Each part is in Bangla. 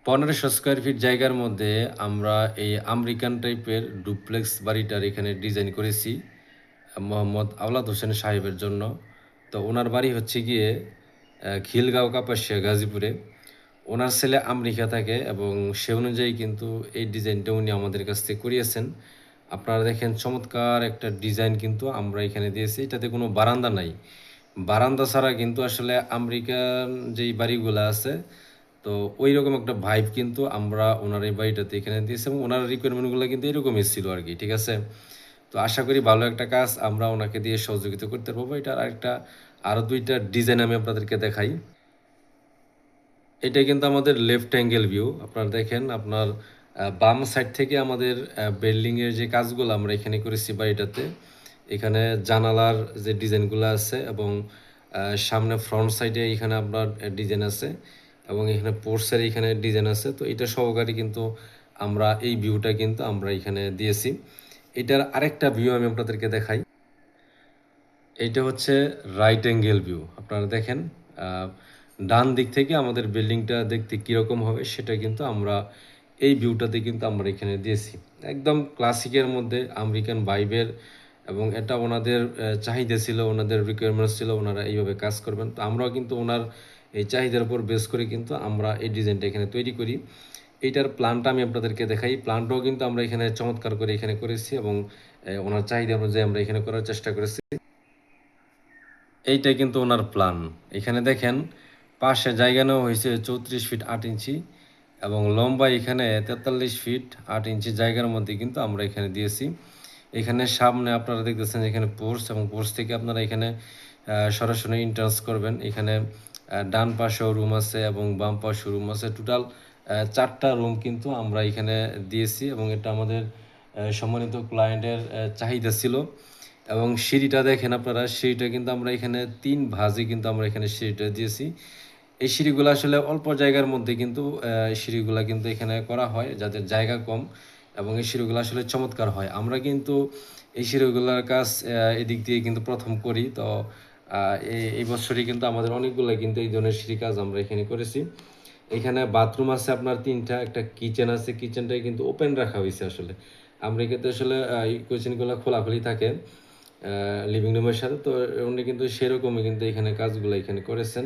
1500 স্কোয়ার ফিট জায়গার মধ্যে আমরা এই আমেরিকান টাইপের ডুপ্লেক্স বাড়িটার এখানে ডিজাইন করেছি মোহাম্মদ আওলাদ হোসেন সাহেবের জন্য। তো ওনার বাড়ি হচ্ছে গিয়ে খিলগাঁও কাপাসিয়া গাজীপুরে। ওনার ছেলে আমেরিকা থাকে এবং সে অনুযায়ী কিন্তু এই ডিজাইনটা উনি আমাদের কাছ থেকে করিয়েছেন। আপনারা দেখেন চমৎকার একটা ডিজাইন কিন্তু আমরা এখানে দিয়েছি। এটাতে কোনো বারান্দা নাই। বারান্দা ছাড়া কিন্তু আসলে আমেরিকান যেই বাড়িগুলো আছে, তো ওই রকম একটা ভাইব কিন্তু আমরা ওনার এই বাড়িটাতে এখানে দিয়েছি এবং ওনার রিকোয়ারমেন্টগুলো কিন্তু এরকমই ছিল আর কি, ঠিক আছে? তো আশা করি ভালো একটা কাজ আমরা ওনাকে দিয়ে সহযোগিতা করতে পারবো। এটার আরেকটা আরও দুইটা ডিজাইন আমি আপনাদেরকে দেখাই। এটা কিন্তু আমাদের লেফট অ্যাঙ্গেল ভিউ। আপনারা দেখেন, আপনার বাম সাইড থেকে আমাদের বিল্ডিংয়ের যে কাজগুলো আমরা এখানে করেছি বাড়িটাতে, এখানে জানালার যে ডিজাইনগুলো আছে এবং সামনে ফ্রন্ট সাইডে এখানে আপনার ডিজাইন আছে এবং এখানে পোর্টসের এখানে ডিজাইন আছে। তো এটা সহকারে কিন্তু আমরা এই ভিউটা কিন্তু আমরা এখানে দিয়েছি। এটার আরেকটা ভিউ আমি আপনাদেরকে দেখাই। এইটা হচ্ছে রাইট অ্যাঙ্গেল ভিউ। আপনারা দেখেন, ডান দিক থেকে আমাদের বিল্ডিংটা দেখতে কীরকম হবে সেটা কিন্তু আমরা এই ভিউটাতে কিন্তু আমরা এখানে দিয়েছি। একদম ক্লাসিকের মধ্যে আমেরিকান ভাইবের, এবং এটা ওনাদের চাহিদা ছিল, ওনাদের রিকোয়ারমেন্টস ছিল, ওনারা এইভাবে কাজ করবেন। তো আমরাও কিন্তু ওনার এই চাহিদার উপর বেস করে কিন্তু আমরা এই ডিজাইনটা এখানে তৈরি করি। এইটার প্ল্যানটা আমি আপনাদেরকে দেখাই। প্ল্যানটাও কিন্তু আমরা এখানে চমৎকার করে এখানে করেছি এবং ওনার চাহিদা অনুযায়ী আমরা এখানে করার চেষ্টা করেছি। এইটাই কিন্তু ওনার প্ল্যান। এখানে দেখেন, পাশে জায়গা নেওয়া হয়েছে 34 ফিট 8 ইঞ্চি এবং লম্বা এখানে 43 ফিট 8 ইঞ্চি জায়গার মধ্যে কিন্তু আমরা এখানে দিয়েছি। এখানে সামনে আপনারা দেখতেছেন এখানে পোর্চ, এবং পোর্চ থেকে আপনারা এখানে সরাসরি এন্ট্রান্স করবেন। এখানে ডান পাশেও রুম আছে এবং বাম পাশেও রুম আছে। টোটাল 4টা রুম কিন্তু আমরা এখানে দিয়েছি এবং এটা আমাদের সম্মানিত ক্লায়েন্টের চাহিদা ছিল। এবং সিঁড়িটা দেখেন আপনারা, সিঁড়িটা কিন্তু আমরা এখানে 3 ভাঁজে কিন্তু আমরা এখানে সিঁড়িটা দিয়েছি। এই সিঁড়িগুলো আসলে অল্প জায়গার মধ্যে কিন্তু সিঁড়িগুলা কিন্তু এখানে করা হয় যাদের জায়গা কম, এবং এই সিঁড়িগুলো আসলে চমৎকার হয়। আমরা কিন্তু এই সিঁড়িগুলোর কাজ এদিক দিয়ে কিন্তু প্রথম করি। তো এই বছরই কিন্তু আমাদের অনেকগুলো কিন্তু এই ধরনের সিঁড়ি কাজ আমরা এখানে করেছি। এখানে বাথরুম আছে আপনার 3টা, একটা কিচেন আছে। কিচেনটাই কিন্তু ওপেন রাখা হয়েছে আসলে। আমেরিকাতে আসলে এই কিচেনগুলো খোলাখুলি থাকে লিভিং রুমের সাথে। তো উনি কিন্তু সেরকমই কিন্তু এখানে কাজগুলো এখানে করেছেন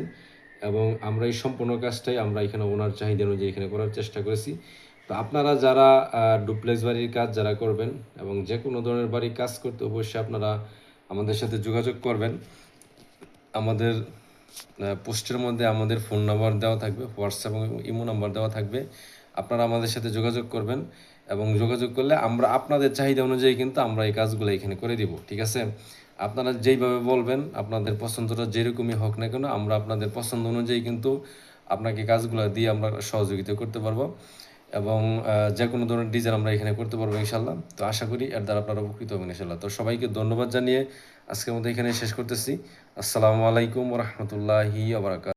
এবং আমরা এই সম্পূর্ণ কাজটাই আমরা এখানে ওনার চাহিদা অনুযায়ী এখানে করার চেষ্টা করেছি। তো আপনারা যারা ডুপ্লেক্স বাড়ির কাজ যারা করবেন এবং যে কোনো ধরনের বাড়ির কাজ করতে অবশ্যই আপনারা আমাদের সাথে যোগাযোগ করবেন। আমাদের পোস্টের মধ্যে আমাদের ফোন নাম্বার দেওয়া থাকবে, হোয়াটসঅ্যাপ এবং ইমো নাম্বার দেওয়া থাকবে। আপনারা আমাদের সাথে যোগাযোগ করবেন এবং যোগাযোগ করলে আমরা আপনাদের চাহিদা অনুযায়ী কিন্তু আমরা এই কাজগুলো এখানে করে দিব, ঠিক আছে? আপনারা যেইভাবে বলবেন, আপনাদের পছন্দটা যেরকমই হোক না কেন, আমরা আপনাদের পছন্দ অনুযায়ী কিন্তু আপনাকে কাজগুলো দিয়ে আমরা সহযোগিতা করতে পারবো এবং যে কোনো ধরনের ডিজাইন আমরা এখানে করতে পারবো ইনশাল্লাহ। তো আশা করি এর দ্বারা আপনারা উপকৃত হবেন ইনশাল্লাহ। তো সবাইকে ধন্যবাদ জানিয়ে আজকের মধ্যে এখানে শেষ করতেছি। আসসালামু আলাইকুম ওয়া রাহমাতুল্লাহি ওয়া বারাকাতুহু।